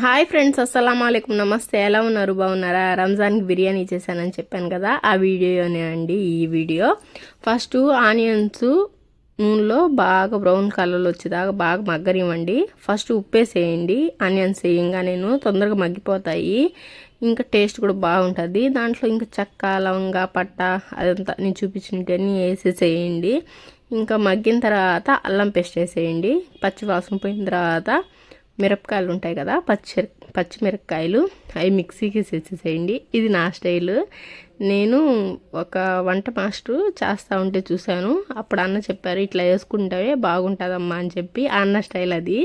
Hi friends, అస్సలం అయికం, నమస్తే. ఎలా ఉన్నారు? బాగున్నారా? రంజాన్కి బిర్యానీ చేశానని చెప్పాను కదా, ఆ వీడియోనే అండి ఈ వీడియో. ఫస్ట్ ఆనియన్స్ నూనెలో బాగా బ్రౌన్ కలర్లో వచ్చేదాకా బాగా మగ్గనివ్వండి. ఫస్ట్ ఉప్పేసేయండి. ఆనియన్స్ వేయంగా నేను తొందరగా మగ్గిపోతాయి, ఇంకా టేస్ట్ కూడా బాగుంటుంది. దాంట్లో ఇంకా చెక్క, లవంగ, పట్ట అదంతా నేను చూపించినవన్నీ వేసేసేయండి. ఇంకా మగ్గిన తర్వాత అల్లం పేస్ట్ వేసేయండి. పచ్చి వాసన పోయిన తర్వాత మిరపకాయలు ఉంటాయి కదా, పచ్చిమిరపకాయలు అవి మిక్సీకి వేసేసేయండి. ఇది నా స్టైల్. నేను ఒక వంట మాస్టర్ చేస్తూ ఉంటే చూశాను. అప్పుడు అన్న చెప్పారు, ఇట్లా వేసుకుంటే బాగుంటుందమ్మా అని చెప్పి. అన్న స్టైల్ అది.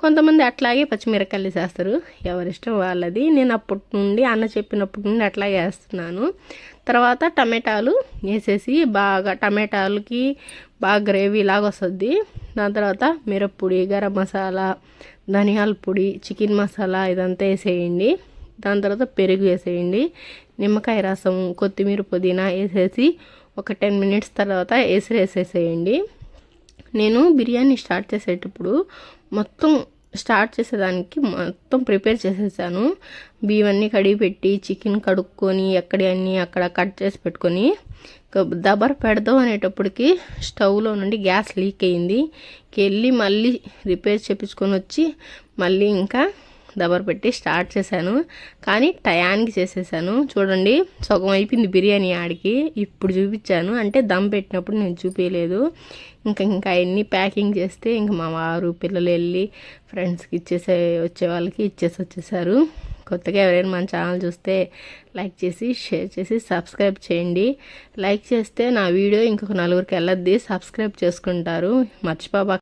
కొంతమంది అట్లాగే పచ్చిమిరపకాయలు వేసేస్తారు, ఎవరిష్టం వాళ్ళది. నేను అప్పటి నుండి అన్న చెప్పినప్పటి నుండి అట్లాగే వేస్తున్నాను. తర్వాత టమాటాలు వేసేసి బాగా టమాటాలకి బాగా గ్రేవీ లాగా వస్తుంది. దాని తర్వాత మిరప్పొడి, గరం మసాలా, ధనియాల పొడి, చికెన్ మసాలా ఇదంతా వేసేయండి. దాని తర్వాత పెరుగు వేసేయండి. నిమ్మకాయ రసం, కొత్తిమీర, పుదీనా వేసేసి ఒక 10 మినిట్స్ తర్వాత వేసేసేయండి. నేను బిర్యానీ స్టార్ట్ చేసేటప్పుడు మొత్తం ప్రిపేర్ చేసేసాను. బియ్యన్నీ కడిగి పెట్టి చికెన్ కడుక్కొని అన్నీ అక్కడ కట్ చేసి పెట్టుకొని దబర్ పెడదాం అనేటప్పటికి స్టవ్లో నుండి గ్యాస్ లీక్ అయింది. వెళ్ళి మళ్ళీ రిపేర్ చేయించుకొని వచ్చి మళ్ళీ ఇంకా దబర్ పెట్టి స్టార్ట్ చేశాను. కానీ టయానికి చేసేసాను. చూడండి, సగం అయిపోయింది బిర్యానీ ఆడికి. ఇప్పుడు చూపించాను, అంటే దమ్ పెట్టినప్పుడు నేను చూపించలేదు. ఇంకా అన్నీ ప్యాకింగ్ చేస్తే ఇంకా మా వారు పిల్లలు వెళ్ళి ఫ్రెండ్స్కి వచ్చే వాళ్ళకి ఇచ్చేసి వచ్చేసారు. కొత్తగా ఎవరైనా మన ఛానల్ చూస్తే లైక్ చేసి, షేర్ చేసి, సబ్స్క్రైబ్ చేయండి. లైక్ చేస్తే నా వీడియో ఇంకొక నలుగురికి వెళ్ళద్ది, సబ్స్క్రైబ్ చేసుకుంటారు. మర్చిపోబాకండి.